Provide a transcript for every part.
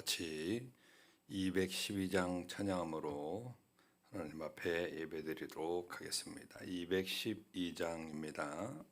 같이 212장 찬양함으로 하나님 앞에 예배드리도록 하겠습니다. 212장입니다.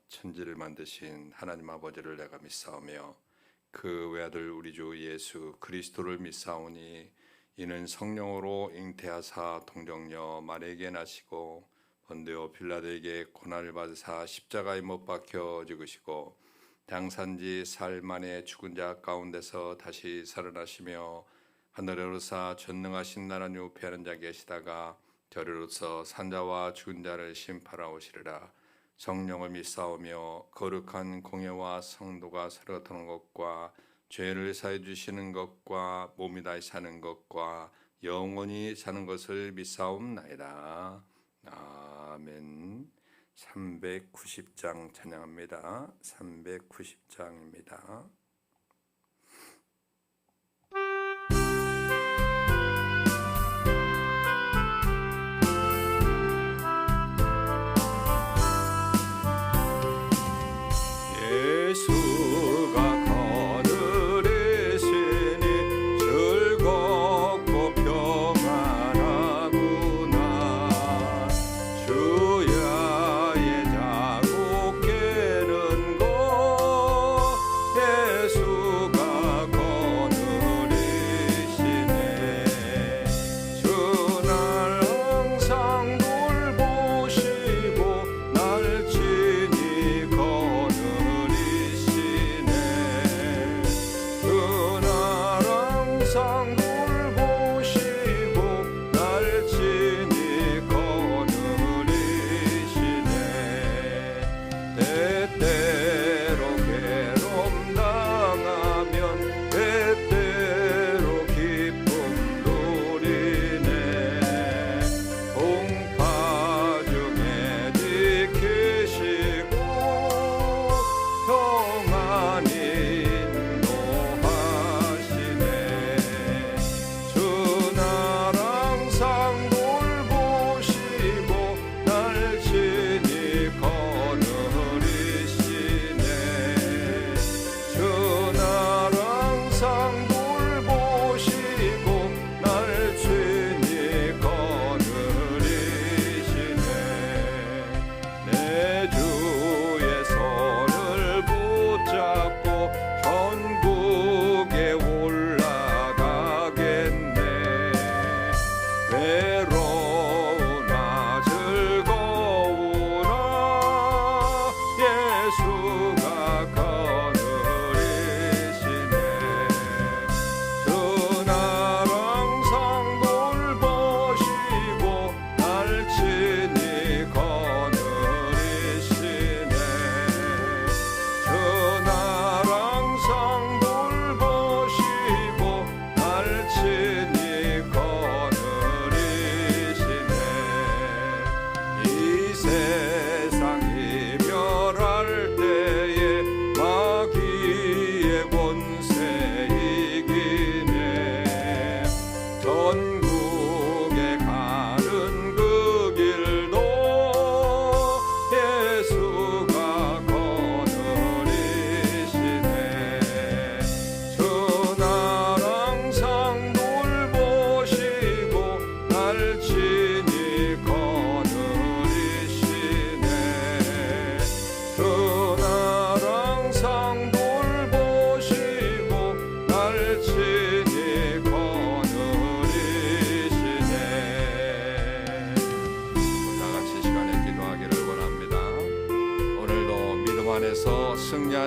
천지를 만드신 하나님 아버지를 내가 믿사오며 그 외아들 우리 주 예수 그리스도를 믿사오니 이는 성령으로 잉태하사 동정녀 마리아에게 나시고 본디오 빌라도에게 고난을 받으사 십자가에 못 박혀 죽으시고 장산지 사흘 만에 죽은 자 가운데서 다시 살아나시며 하늘에 오르사 전능하신 나라님 우편하는 자 계시다가 저리로서 산자와 죽은 자를 심판하러 오시리라. 성령을 믿사오며 거룩한 공예와 성도가 살아가는 것과 죄를 사해 주시는 것과 몸이 다시 사는 것과 영원히 사는 것을 믿사옵나이다. 아멘. 390장 찬양합니다. 390장입니다. 예수가 거느리시니 즐겁고 평안하구나. 주야의 자국 깨는 것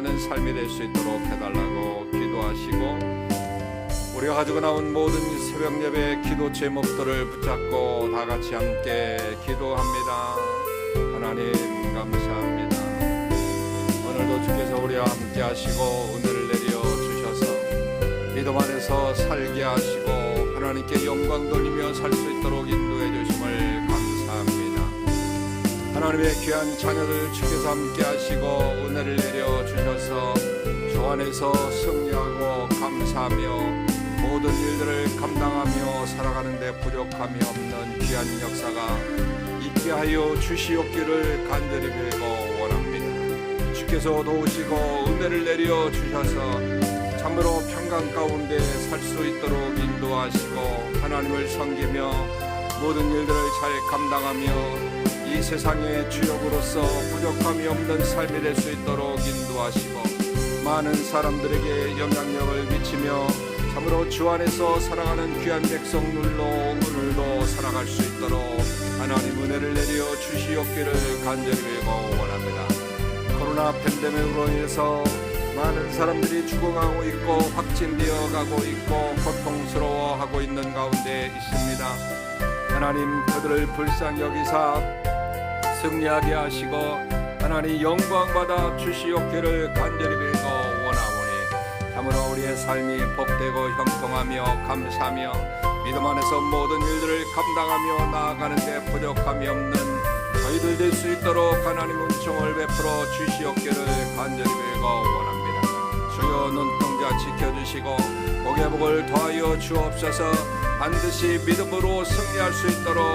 승리하는 삶이 될 수 있도록 해달라고 기도하시고, 우리가 가지고 나온 모든 새벽 예배 기도 제목들을 붙잡고 다 같이 함께 기도합니다. 하나님 감사합니다. 오늘도 주께서 우리와 함께 하시고 은혜를 내려 주셔서 믿음 안에서 살게 하시고 하나님께 영광 돌리며 살 수 있도록 인도해 주심을 감사합니다. 하나님의 귀한 자녀들 주께서 함께 하시고 은혜를 내려 주셔서 주 안에서 승리하고 감사하며 모든 일들을 감당하며 살아가는 데 부족함이 없는 귀한 역사가 있게 하여 주시옵기를 간절히 빌고 원합니다. 주께서 도우시고 은혜를 내려 주셔서 참으로 평강 가운데 살 수 있도록 인도하시고 하나님을 섬기며 모든 일들을 잘 감당하며 이 세상의 주역으로서 부족함이 없는 삶이 될 수 있도록 인도하시고 많은 사람들에게 영향력을 미치며 참으로 주 안에서 살아가는 귀한 백성들로 오늘도 살아갈 수 있도록 하나님 은혜를 내려 주시옵기를 간절히 빌고 원합니다. 코로나 팬데믹으로 인해서 많은 사람들이 죽어가고 있고 확진되어 가고 있고 고통스러워하고 있는 가운데 있습니다. 하나님 그들을 불쌍히 여기사 승리하게 하시고 하나님 영광받아 주시옵기를 간절히 빌고 원하오니 참으로 우리의 삶이 복되고 형통하며 감사하며 믿음 안에서 모든 일들을 감당하며 나아가는 데 부족함이 없는 저희들 될 수 있도록 하나님 은총을 베풀어 주시옵기를 간절히 빌고 원합니다. 주여 눈동자 지켜주시고 복의 복을 더하여 주옵소서. 반드시 믿음으로 승리할 수 있도록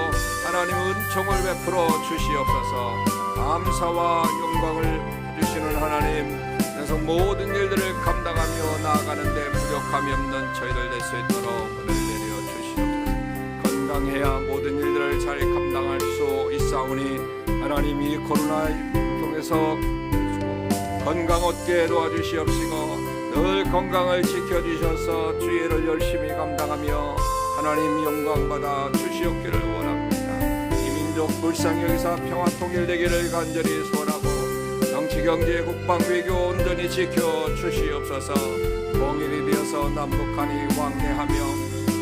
하나님 은총을 베풀어 주시옵소서. 감사와 영광을 주시는 하나님, 그래서 모든 일들을 감당하며 나아가는 데 부족함이 없는 저희들 될 수 있도록 은혜를 내려 주시옵소서. 건강해야 모든 일들을 잘 감당할 수 있사오니 하나님 이 코로나 통해서 건강 얻게 도와주시옵시고 늘 건강을 지켜주셔서 주의를 열심히 감당하며 하나님 영광받아 주시옵기를 원합니다. 이 민족 불쌍히 여기사 평화 통일되기를 간절히 소원하고 정치 경제 국방 외교 온전히 지켜 주시옵소서. 통일이 되어서 남북한이 왕래하며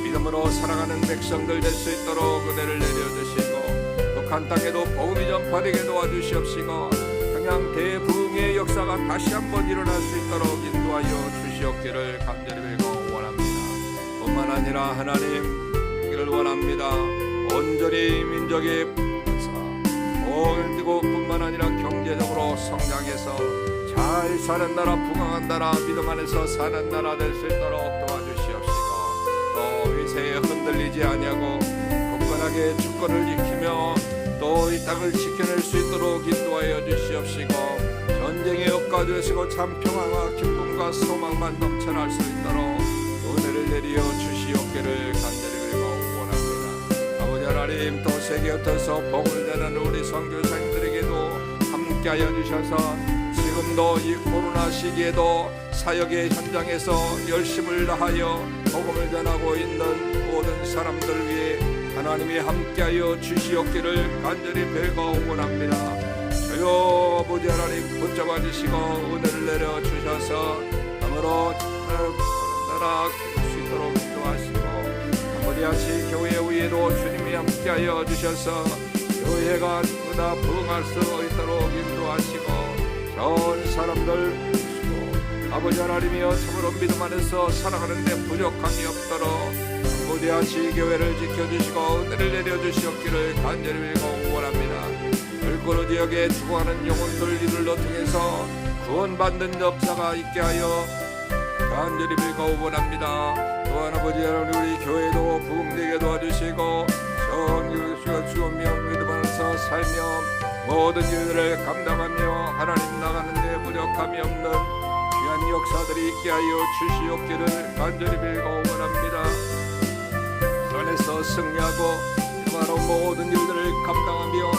믿음으로 살아가는 백성들 될 수 있도록 은혜를 내려주시고 북한 땅에도 복음이 전파되게 도와주시옵시고 평양 대부흥의 역사가 다시 한번 일어날 수 있도록 인도하여 주시옵기를 간절히 빌고 원합니다. 뿐만 아니라 하나님 이를 원합니다. 온전히 민족의 오늘도 뿐만 아니라 경제적으로 성장해서 잘 사는 나라, 부강한 나라, 믿음 안에서 사는 나라 될 수 있도록 도와주시옵시고 또 위세에 흔들리지 아니하고 굳건하게 주권을 지키며 또 이 땅을 지켜낼 수 있도록 인도하여 주시옵시고 전쟁에 억가되시고 참 평화와 기쁨과 소망만 넘쳐날 수 있도록 은혜를 내려 주시옵기를 간절히 빌고 원합니다. 아버지 하나님 또 세계 흩어서 복을 내는 우리 선교사님들에게도 함께하여 주셔서 지금도 이 코로나 시기에도 사역의 현장에서 열심을 다하여 복음을 전하고 있는 모든 사람들 위해 하나님이 함께하여 주시옵기를 간절히 빌고 원합니다. 주여 아버지 하나님 붙잡아 주시고 은혜를 내려 주셔서 참으로 나라 기쁠 수 있도록 기도하시고 아버지 하시 교회 위에도 주님이 함께하여 주셔서 교회가 보다 부흥할 수 있도록 인도하시고 전 사람들 주시고 아버지 하나님이여 참으로 믿음 안에서 살아가는 데 부족함이 없도록 무대하시 교회를 지켜주시고 은혜를 내려주시옵기를 간절히 빌고 원합니다. 얼굴 지역에 죽어가는 영혼들 이들로 통해서 구원받는 역사가 있게 하여 간절히 빌고 원합니다. 또한 아버지 하나님 우리 교회도 부흥되게 도와주시고 성교수가 주오며 믿음 안에서 살며 모든 일들을 감당하며 하나님 나가는 데 부족함이 없는 귀한 역사들이 있게 하여 주시옵기를 간절히 빌고 원합니다. 안에서 승리하고 바로 모든 일들을 감당하며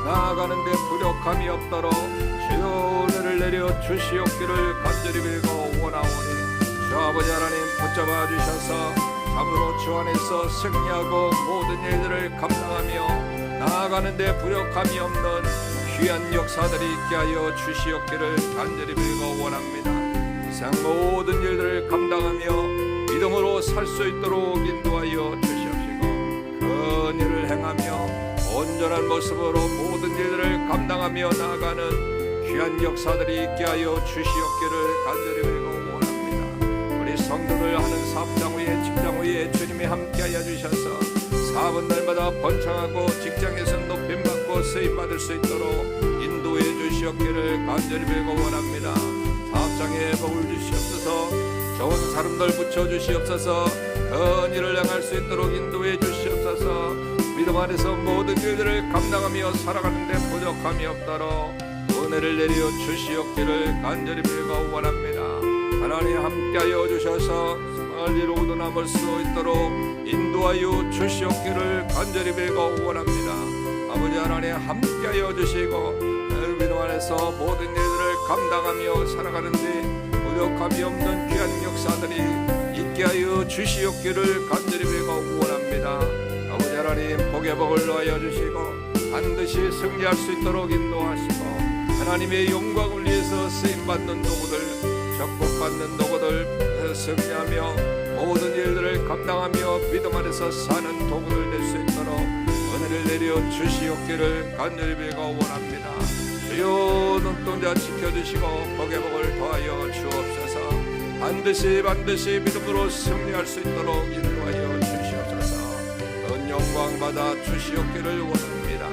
나아가는 데 부족함이 없도록 주여 은혜를 내려 주시옵기를 간절히 빌고 원하오니 주 아버지 하나님 붙잡아 주셔서 참으로 주 안에서 승리하고 모든 일들을 감당하며 나아가는 데 부족함이 없는 귀한 역사들이 있게 하여 주시옵기를 간절히 빌고 원합니다. 이상 모든 일들을 감당하며 믿음으로 살 수 있도록 인도하여 주시옵시고 그 일을 행하며 온전한 모습으로 모든 일들을 감당하며 나아가는 귀한 역사들이 있게 하여 주시옵기를 간절히 빌고 원합니다. 우리 성도들 하는 사업장 위에 직장 위에 주님이 함께하여 주셔서 사업은 날마다 번창하고 직장에서 높임받고 쓰임받을 수 있도록 인도해 주시옵기를 간절히 빌고 원합니다. 사업장에 복을 주시옵소서, 좋은 사람들 붙여주시옵소서, 큰 일을 행할 수 있도록 인도해 주시옵소서, 믿음 안에서 모든 일들을 감당하며 살아가는 데 부족함이 없도록 은혜를 내려 주시옵기를 간절히 빌고 원합니다. 하나님 함께하여 주셔서 성을 이루고도 남을 수 있도록 인도하여 주시옵기를 간절히 빌고 원합니다. 아버지 하나님 함께하여 주시고 믿음 안에서 모든 일들을 감당하며 살아가는데 부족함이 없는 귀한 역사들이 있게 하여 주시옵기를 간절히 빌고 원합니다. 아버지 하나님 복의 복을 놓아 주시고 반드시 승리할 수 있도록 인도하시고 하나님의 영광을 위해서 쓰임받는 도구들, 축복받는 도구들 승리하며 모든 일들을 감당하며 믿음 안에서 사는 도구들 될 수 있도록 은혜를 내려 주시옵기를 간절히 빌고 원합니다. 주여 눈동자 지켜주시고 복의 복을 더하여 주옵소서. 반드시 믿음으로 승리할 수 있도록 인도하여 주시옵소서. 큰 영광 받아 주시옵기를 원합니다.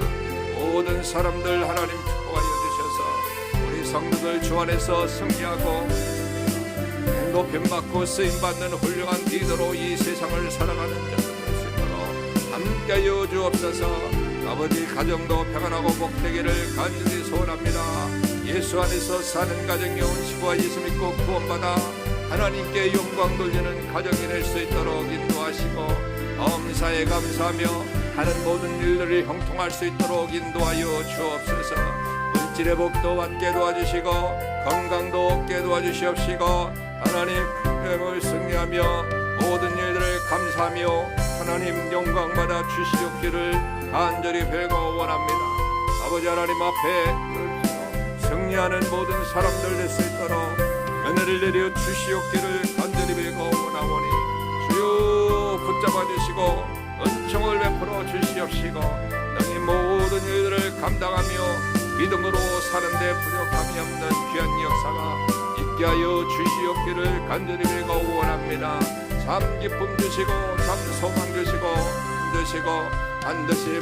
모든 사람들 하나님 축복하여 주셔서 우리 성도들 주 안에서 승리하고 높임받고 쓰임받는 훌륭한 리더로 이 세상을 살아가는 자들 될 수 있도록 함께하여 주옵소서. 아버지 가정도 평안하고 복되기를 간절히 소원합니다. 예수 안에서 사는 가정이 온시와 예수 믿고 구원받아 하나님께 영광 돌리는 가정이 될 수 있도록 인도하시고 감사에 감사하며 하는 모든 일들이 형통할 수 있도록 인도하여 주옵소서. 물질의 복도 받게 도와주시고 건강도 얻게 도와주시옵시고 하나님 을 승리하며 모든 일들을 감사하며 하나님 영광받아 주시옵기를 간절히 빌고 원합니다. 아버지 하나님 앞에 승리하는 모든 사람들 될 수 있도록 은혜를 내려 주시옵기를 간절히 빌고 원하오니 주여 붙잡아 주시고 은총을 베풀어 주시옵시고 너희 모든 일들을 감당하며 믿음으로 사는데 부족함이 없는 귀한 역사가 있게 하여 주시옵기를 간절히 빌고 원합니다. 참 기쁨 주시고 참 소망 주시고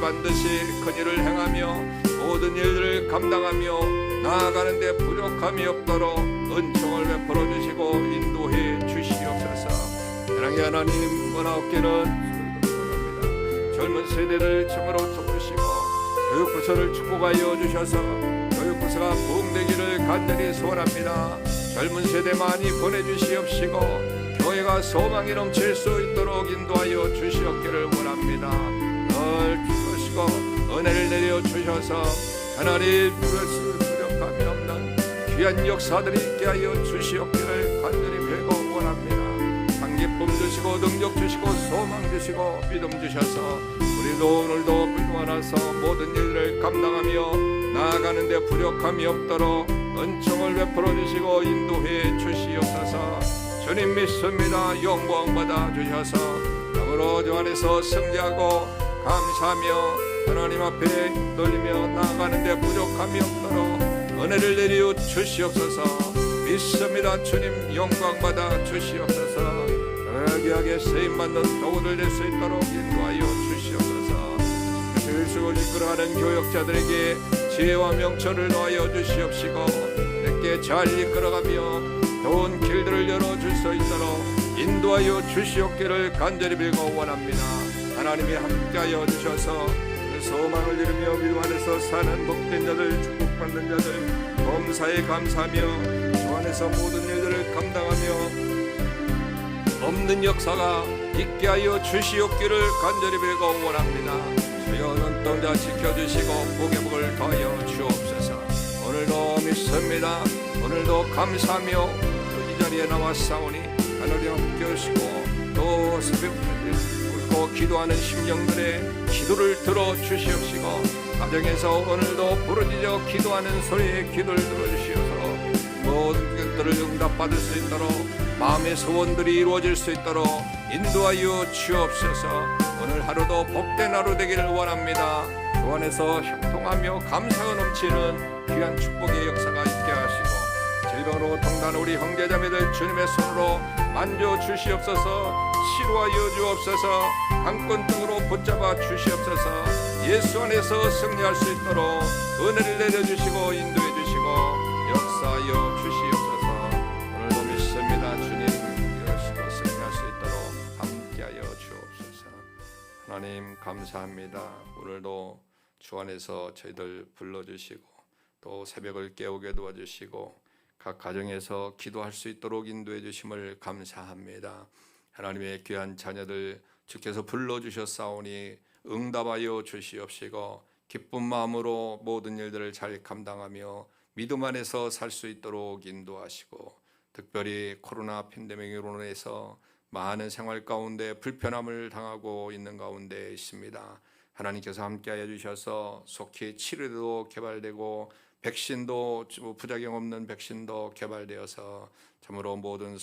반드시 큰 일을 행하며 모든 일들을 감당하며 나아가는데 부족함이 없도록 은총을 베풀어 주시고 인도해 주시옵소서. 사랑의 하나님 원하옵기는 원합니다. 젊은 세대를 참으로 돕으시고 교육부서를 축복하여 주셔서 교육부서가 부흥되기를 간절히 소원합니다. 젊은 세대 많이 보내주시옵시고 교회가 소망이 넘칠 수 있도록 인도하여 주시옵기를 원합니다. 늘 주시고 은혜를 내려 주셔서 하나님 부족함이 없는 귀한 역사들이 있게 하여 주시옵기를 간절히 빌고 원합니다. 상기쁨 주시고 능력 주시고 소망 주시고 믿음 주셔서 우리도 오늘도 불만하서 모든 일들을 감당하며 나아가는데 부족함이 없도록 은총을 베풀어 주시고 인도해 주시옵소서. 주님 믿습니다. 영광 받아 주셔서 참으로 주 안에서 승리하고 감사하며 하나님 앞에 돌리며 나아가는데 부족함이 없도록 은혜를 내려 주시옵소서. 믿습니다. 주님 영광 받아 주시옵소서. 귀하게 쓰임받는 도구들 될 수 있도록 인도하여 주시옵소서. 주를 이끌어가는 교역자들에게 지혜와 명철을 놓아여 주시옵시고 내게 잘 이끌어가며 좋은 길들을 열어줄 수 있도록 인도하여 주시옵기를 간절히 빌고 원합니다. 하나님이 함께하여 주셔서 소망을 이루며 믿음 안에서 사는 복된 자들 축복받는 자들 범사에 감사하며 주 안에서 모든 일들을 감당하며 없는 역사가 있게 하여 주시옵기를 간절히 빌고 원합니다. 주여 눈동자 지켜주시고 복의 복을 더하여 주옵소서. 오늘도 믿습니다. 오늘도 감사하며 이 자리에 나왔사오니 하늘이 함께 하시고 또 새벽에 울고 기도하는 심령들의 기도를 들어 주시옵시고 가정에서 오늘도 부르짖어 기도하는 소리에 귀를 들어주시어서 모든 것들을 응답받을 수 있도록 마음의 소원들이 이루어질 수 있도록 인도하여 주옵소서. 오늘 하루도 복된 하루 되기를 원합니다. 주 안에서 형통하며 감사가 넘치는 귀한 축복의 역사가 있게 하시고 질병으로 통단 우리 형제자매들 주님의 손으로 만져주시옵소서. 치료하여 주옵소서. 강권등으로 붙잡아 주시옵소서. 예수 안에서 승리할 수 있도록 은혜를 내려주시고 인도해 주시고 역사하여 주시옵소서. 오늘도 믿습니다. 주님 이러시고 승리할 수 있도록 함께하여 주옵소서. 하나님 감사합니다. 오늘도 주 안에서 저희들 불러주시고 또 새벽을 깨우게 도와주시고 각 가정에서 기도할 수 있도록 인도해 주심을 감사합니다. 하나님의 귀한 자녀들 주께서 불러주셨사오니 응답하여 주시옵시고 기쁜 마음으로 모든 일들을 잘 감당하며 믿음 안에서 살 수 있도록 인도하시고 특별히 코로나 팬데믹으로 인해서 많은 생활 가운데 불편함을 당하고 있는 가운데 있습니다. 하나님께서 함께하여 주셔서 속히 치료도 개발되고 백신도 부작용 없는 백신도 개발되어서 참으로 모든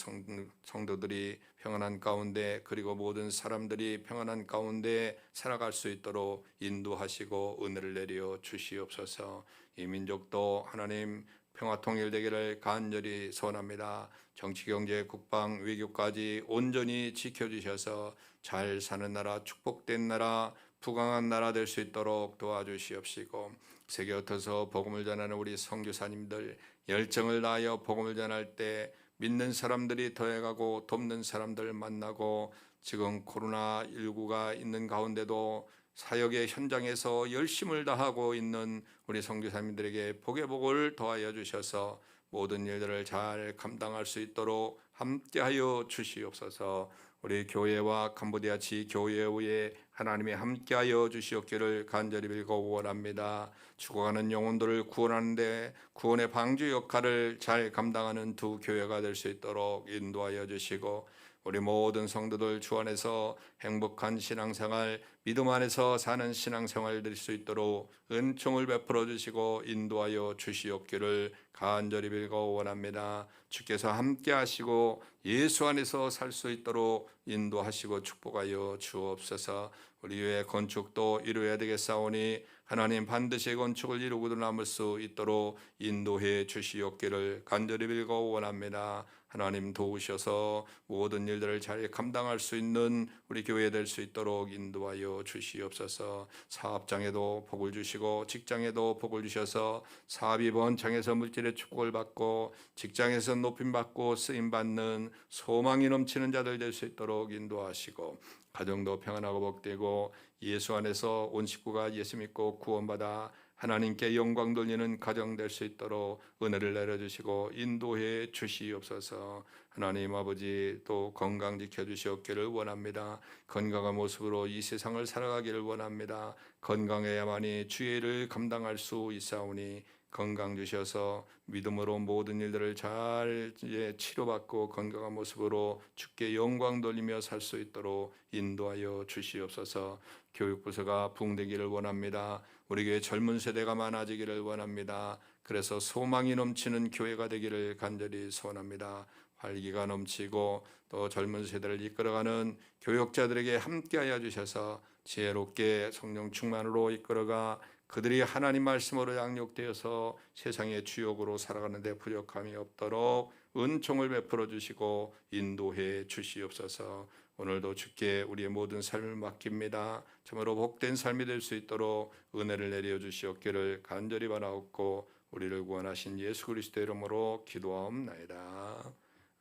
성도들이 평안한 가운데 그리고 모든 사람들이 평안한 가운데 살아갈 수 있도록 인도하시고 은혜를 내려 주시옵소서. 이 민족도 하나님 평화 통일되기를 간절히 소원합니다. 정치, 경제, 국방, 외교까지 온전히 지켜주셔서 잘 사는 나라, 축복된 나라, 부강한 나라 될 수 있도록 도와주시옵시고 세계 흩어서 복음을 전하는 우리 선교사님들 열정을 다하여 복음을 전할 때 믿는 사람들이 더해가고 돕는 사람들 만나고 지금 코로나19가 있는 가운데도 사역의 현장에서 열심을 다하고 있는 우리 선교사님들에게 복의 복을 더하여 주셔서 모든 일들을 잘 감당할 수 있도록 함께하여 주시옵소서. 우리 교회와 캄보디아 지교회에 하나님이 함께하여 주시옵기를 간절히 빌고 원합니다. 죽어가는 영혼들을 구원하는데 구원의 방주 역할을 잘 감당하는 두 교회가 될 수 있도록 인도하여 주시고 우리 모든 성도들 주 안에서 행복한 신앙생활, 믿음 안에서 사는 신앙생활 될 수 있도록 은총을 베풀어 주시고 인도하여 주시옵기를 간절히 빌고 원합니다. 주께서 함께 하시고 예수 안에서 살 수 있도록 인도하시고 축복하여 주옵소서. 우리 교회 건축도 이루어야 되겠사오니 하나님 반드시 건축을 이루고도 남을 수 있도록 인도해 주시옵기를 간절히 빌고 원합니다. 하나님 도우셔서 모든 일들을 잘 감당할 수 있는 우리 교회 될 수 있도록 인도하여 주시옵소서. 사업장에도 복을 주시고 직장에도 복을 주셔서 사업이 번창해서 물질의 축복을 받고 직장에서 높임받고 쓰임받는 소망이 넘치는 자들 될 수 있도록 인도하시고 가정도 평안하고 복되고 예수 안에서 온 식구가 예수 믿고 구원받아 하나님께 영광 돌리는 가정 될 수 있도록 은혜를 내려주시고 인도해 주시옵소서. 하나님 아버지 또 건강 지켜주시옵기를 원합니다. 건강한 모습으로 이 세상을 살아가기를 원합니다. 건강해야만이 주의 일을 감당할 수 있사오니 건강 주셔서 믿음으로 모든 일들을 잘 치료받고 건강한 모습으로 주께 영광 돌리며 살 수 있도록 인도하여 주시옵소서. 교육부서가 부흥되기를 원합니다. 우리 교회 젊은 세대가 많아지기를 원합니다. 그래서 소망이 넘치는 교회가 되기를 간절히 소원합니다. 활기가 넘치고 또 젊은 세대를 이끌어가는 교역자들에게 함께하여 주셔서 지혜롭게 성령 충만으로 이끌어가 그들이 하나님 말씀으로 양육되어서 세상의 주역으로 살아가는 데 부족함이 없도록 은총을 베풀어 주시고 인도해 주시옵소서. 오늘도 주께 우리의 모든 삶을 맡깁니다. 참으로 복된 삶이 될 수 있도록 은혜를 내려 주시옵기를 간절히 바라옵고 우리를 구원하신 예수 그리스도의 이름으로 기도하옵나이다.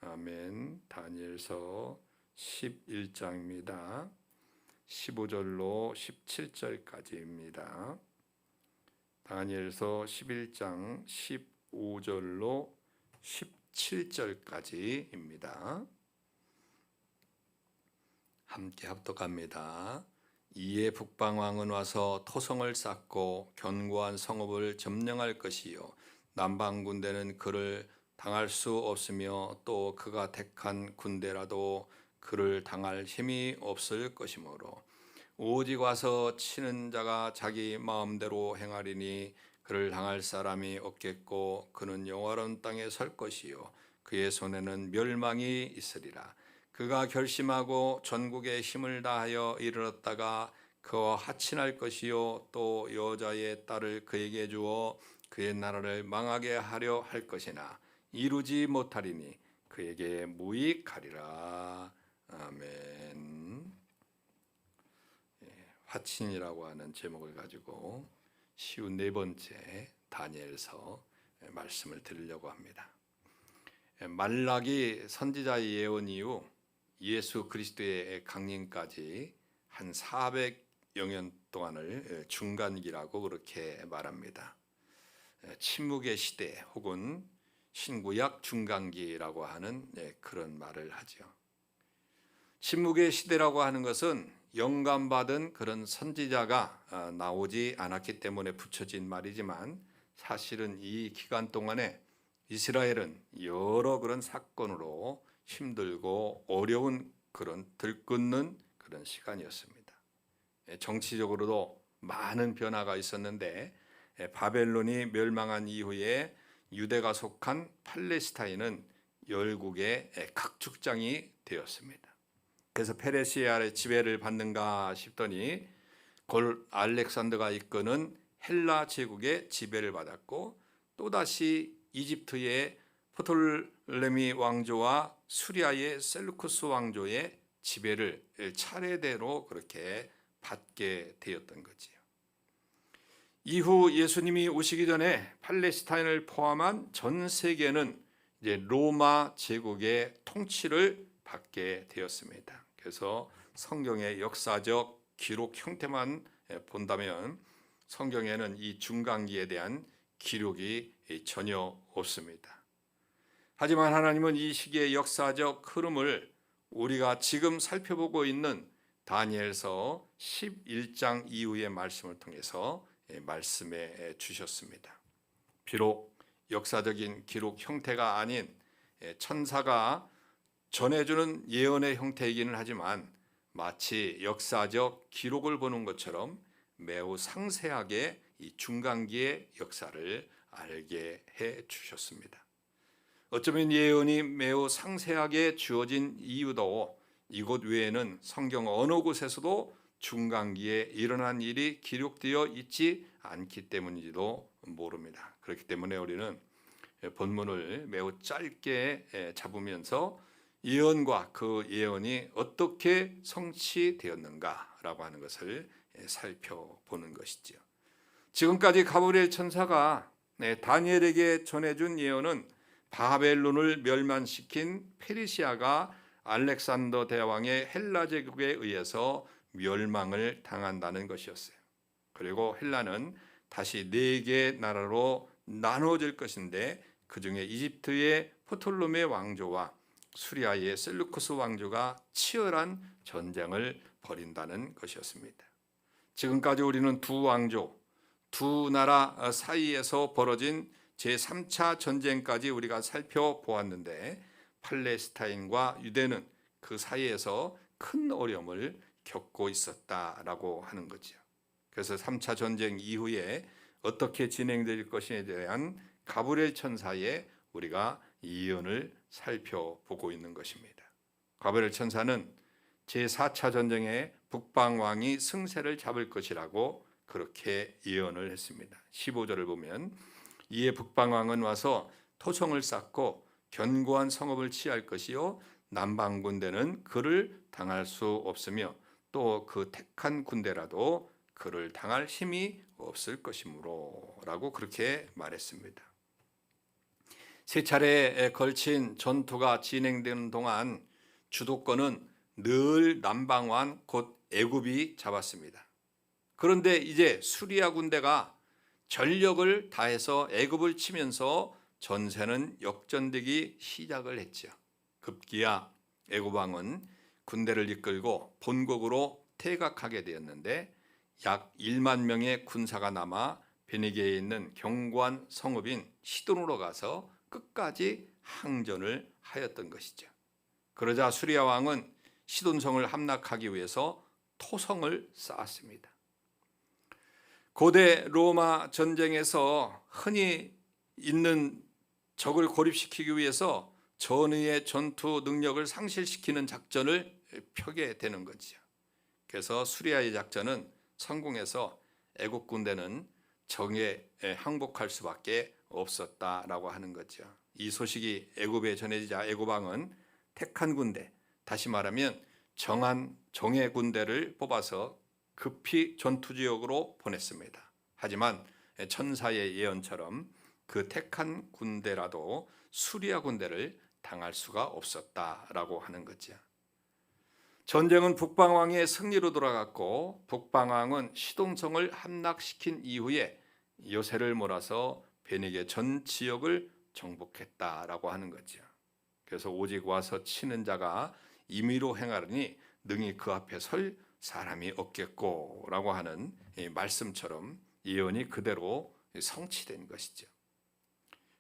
아멘. 다니엘서 11장입니다. 15절로 17절까지입니다. 다니엘서 11장 15절로 17절까지입니다. 함께 합독합니다. 이에 북방왕은 와서 토성을 쌓고 견고한 성읍을 점령할 것이요 남방 군대는 그를 당할 수 없으며 또 그가 택한 군대라도 그를 당할 힘이 없을 것이므로 오직 와서 치는 자가 자기 마음대로 행하리니 그를 당할 사람이 없겠고 그는 영화로운 땅에 설 것이요 그의 손에는 멸망이 있으리라. 그가 결심하고 전국에 힘을 다하여 이르렀다가 그와 하친할 것이요 또 여자의 딸을 그에게 주어 그의 나라를 망하게 하려 할 것이나 이루지 못하리니 그에게 무익하리라. 아멘. 화친이라고 하는 제목을 가지고 쉬운 네 번째 다니엘서 말씀을 드리려고 합니다. 말라기 선지자의 예언 이후 예수 그리스도의 강림까지 한 400여 년 동안을 중간기라고 그렇게 말합니다. 침묵의 시대 혹은 신구약 중간기라고 하는 그런 말을 하죠. 침묵의 시대라고 하는 것은 영감받은 그런 선지자가 나오지 않았기 때문에 붙여진 말이지만 사실은 이 기간 동안에 이스라엘은 여러 그런 사건으로 힘들고 어려운 그런 들끓는 그런 시간이었습니다. 정치적으로도 많은 변화가 있었는데 바벨론이 멸망한 이후에 유대가 속한 팔레스타인은 열국의 각축장이 되었습니다. 그래서 페르시아의 지배를 받는가 싶더니 골 알렉산더가 이끄는 헬라 제국의 지배를 받았고 또다시 이집트의 프톨레미 왕조와 수리아의 셀루쿠스 왕조의 지배를 차례대로 그렇게 받게 되었던 거지요. 이후 예수님이 오시기 전에 팔레스타인을 포함한 전 세계는 이제 로마 제국의 통치를 받게 되었습니다. 그래서 성경의 역사적 기록 형태만 본다면 성경에는 이 중간기에 대한 기록이 전혀 없습니다. 하지만 하나님은 이 시기의 역사적 흐름을 우리가 지금 살펴보고 있는 다니엘서 11장 이후의 말씀을 통해서 말씀해 주셨습니다. 비록 역사적인 기록 형태가 아닌 천사가 전해주는 예언의 형태이기는 하지만 마치 역사적 기록을 보는 것처럼 매우 상세하게 이 중간기의 역사를 알게 해 주셨습니다. 어쩌면 예언이 매우 상세하게 주어진 이유도 이곳 외에는 성경 어느 곳에서도 중간기에 일어난 일이 기록되어 있지 않기 때문인지도 모릅니다. 그렇기 때문에 우리는 본문을 매우 짧게 잡으면서 예언과 그 예언이 어떻게 성취되었는가라고 하는 것을 살펴보는 것이죠. 지금까지 가브리엘 천사가 다니엘에게 전해준 예언은 바벨론을 멸망시킨 페르시아가 알렉산더 대왕의 헬라 제국에 의해서 멸망을 당한다는 것이었어요. 그리고 헬라는 다시 4개의 나라로 나누어질 것인데 그 중에 이집트의 프톨레미 왕조와 수리아의 셀루쿠스 왕조가 치열한 전쟁을 벌인다는 것이었습니다. 지금까지 우리는 두 왕조, 두 나라 사이에서 벌어진 제3차 전쟁까지 우리가 살펴보았는데 팔레스타인과 유대는 그 사이에서 큰 어려움을 겪고 있었다라고 하는 거죠. 그래서 3차 전쟁 이후에 어떻게 진행될 것에 대한 가브리엘 천사의 우리가 예언을 살펴보고 있는 것입니다. 가브리엘 천사는 제4차 전쟁에 북방 왕이 승세를 잡을 것이라고 그렇게 예언을 했습니다. 15절을 보면 이에 북방 왕은 와서 토성을 쌓고 견고한 성읍을 취할 것이요 남방 군대는 그를 당할 수 없으며 또 그 택한 군대라도 그를 당할 힘이 없을 것이므로 라고 그렇게 말했습니다. 세 차례에 걸친 전투가 진행되는 동안 주도권은 늘 남방왕 곧 애굽이 잡았습니다. 그런데 이제 수리아 군대가 전력을 다해서 애굽을 치면서 전세는 역전되기 시작을 했죠. 급기야 애굽 왕은 군대를 이끌고 본국으로 퇴각하게 되었는데 약 1만 명의 군사가 남아 베니게에 있는 견고한 성읍인 시돈으로 가서 끝까지 항전을 하였던 것이죠. 그러자 수리아 왕은 시돈성을 함락하기 위해서 토성을 쌓았습니다. 고대 로마 전쟁에서 흔히 있는 적을 고립시키기 위해서 전의의 전투 능력을 상실시키는 작전을 펴게 되는 거죠. 그래서 수리아의 작전은 성공해서 애국 군대는 적에 항복할 수밖에 없었다라고 하는 거죠. 이 소식이 애굽에 전해지자 애굽왕은 택한 군대, 다시 말하면 정한 정예 군대를 뽑아서 급히 전투 지역으로 보냈습니다. 하지만 천사의 예언처럼 그 택한 군대라도 수리아 군대를 당할 수가 없었다라고 하는 거죠. 전쟁은 북방왕의 승리로 돌아갔고 북방왕은 시동성을 함락시킨 이후에 요새를 몰아서 베니게 전 지역을 정복했다라고 하는 거죠. 그래서 오직 와서 치는 자가 임의로 행하려니 능히 그 앞에 설 사람이 없겠고라고 하는 이 말씀처럼 예언이 그대로 성취된 것이죠.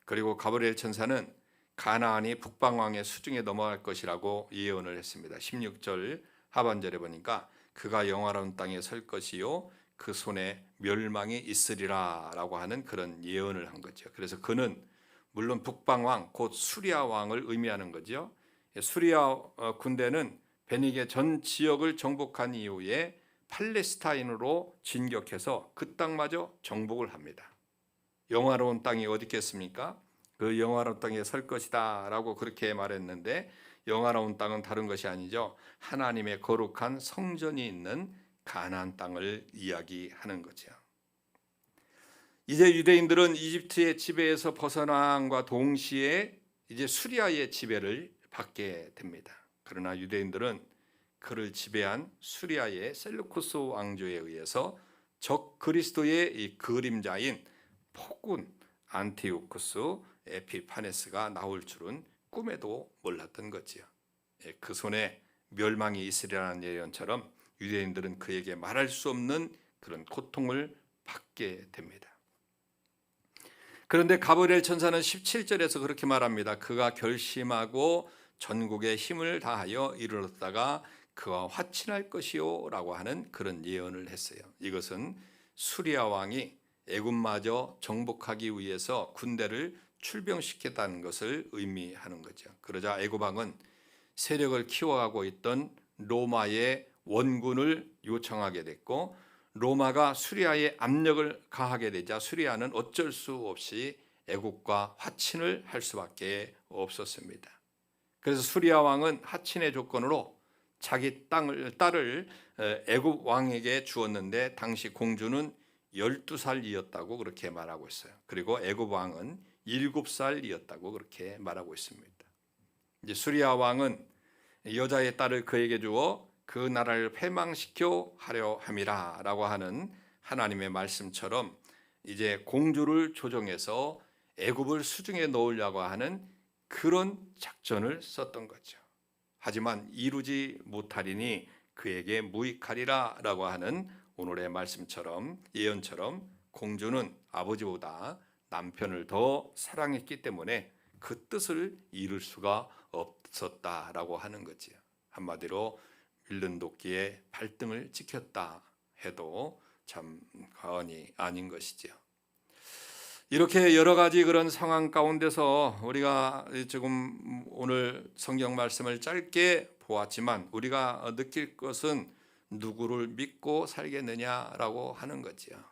그리고 가브리엘 천사는 가나안이 북방왕의 수중에 넘어갈 것이라고 예언을 했습니다. 16절 하반절에 보니까 그가 영화로운 땅에 설 것이요 그 손에 멸망이 있으리라 라고 하는 그런 예언을 한 거죠. 그래서 그는 물론 북방왕 곧 수리아 왕을 의미하는 거죠. 수리아 군대는 베니게 전 지역을 정복한 이후에 팔레스타인으로 진격해서 그 땅마저 정복을 합니다. 영화로운 땅이 어디 있겠습니까? 그 영화로운 땅에 설 것이다 라고 그렇게 말했는데 영화로운 땅은 다른 것이 아니죠. 하나님의 거룩한 성전이 있는 가나안 땅을 이야기하는 거죠. 이제 유대인들은 이집트의 지배에서 벗어남과 동시에 이제 수리아의 지배를 받게 됩니다. 그러나 유대인들은 그를 지배한 수리아의 셀루쿠스 왕조에 의해서 적 그리스도의 이 그림자인 폭군 안티오쿠스 에피파네스가 나올 줄은 꿈에도 몰랐던 거지요. 그 손에 멸망이 있으리라는 예언처럼 유대인들은 그에게 말할 수 없는 그런 고통을 받게 됩니다. 그런데 가브리엘 천사는 17절에서 그렇게 말합니다. 그가 결심하고 전국에 힘을 다하여 이르렀다가 그와 화친할 것이요 라고 하는 그런 예언을 했어요. 이것은 수리아 왕이 애굽마저 정복하기 위해서 군대를 출병시켰다는 것을 의미하는 거죠. 그러자 애굽 왕은 세력을 키워가고 있던 로마의 원군을 요청하게 됐고 로마가 수리아에 압력을 가하게 되자 수리아는 어쩔 수 없이 애굽과 화친을 할 수밖에 없었습니다. 그래서 수리아 왕은 화친의 조건으로 자기 딸을 애굽 왕에게 주었는데 당시 공주는 12살이었다고 그렇게 말하고 있어요. 그리고 애굽 왕은 7살이었다고 그렇게 말하고 있습니다. 이제 수리아 왕은 여자의 딸을 그에게 주어 그 나라를 패망시켜 하려 함이라라고 하는 하나님의 말씀처럼 이제 공주를 조종해서 애굽을 수중에 넣으려고 하는 그런 작전을 썼던 거죠. 하지만 이루지 못하리니 그에게 무익하리라라고 하는 오늘의 말씀처럼 예언처럼 공주는 아버지보다 남편을 더 사랑했기 때문에 그 뜻을 이룰 수가 없었다라고 하는 거지요. 한마디로 밀른 도끼의 발등을 지켰다 해도 참 과언이 아닌 것이지요. 이렇게 여러 가지 그런 상황 가운데서 우리가 지금 오늘 성경 말씀을 짧게 보았지만 우리가 느낄 것은 누구를 믿고 살겠느냐라고 하는 거지요.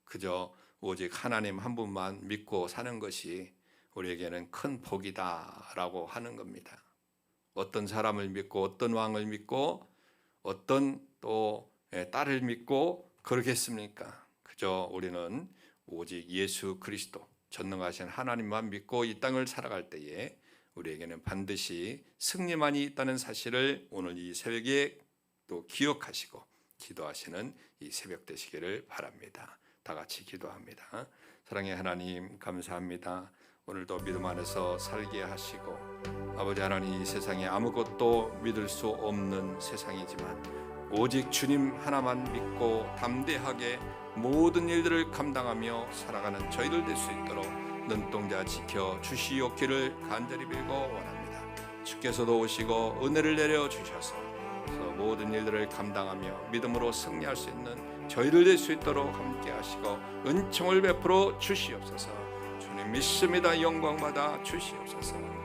그저 오직 하나님 한 분만 믿고 사는 것이 우리에게는 큰 복이다라고 하는 겁니다. 어떤 사람을 믿고 어떤 왕을 믿고 어떤 또 딸을 믿고 그러겠습니까? 그저 우리는 오직 예수 그리스도 전능하신 하나님만 믿고 이 땅을 살아갈 때에 우리에게는 반드시 승리만이 있다는 사실을 오늘 이 새벽에 또 기억하시고 기도하시는 이 새벽 되시기를 바랍니다. 다 같이 기도합니다. 사랑의 하나님 감사합니다. 오늘도 믿음 안에서 살게 하시고 아버지 하나님 이 세상에 아무것도 믿을 수 없는 세상이지만 오직 주님 하나만 믿고 담대하게 모든 일들을 감당하며 살아가는 저희들 될 수 있도록 눈동자 지켜 주시옵기를 간절히 빌고 원합니다. 주께서도 오시고 은혜를 내려 주셔서 모든 일들을 감당하며 믿음으로 승리할 수 있는 저희들 될 수 있도록 함께 하시고 은총을 베풀어 주시옵소서. 주님 믿습니다. 영광 받아 주시옵소서.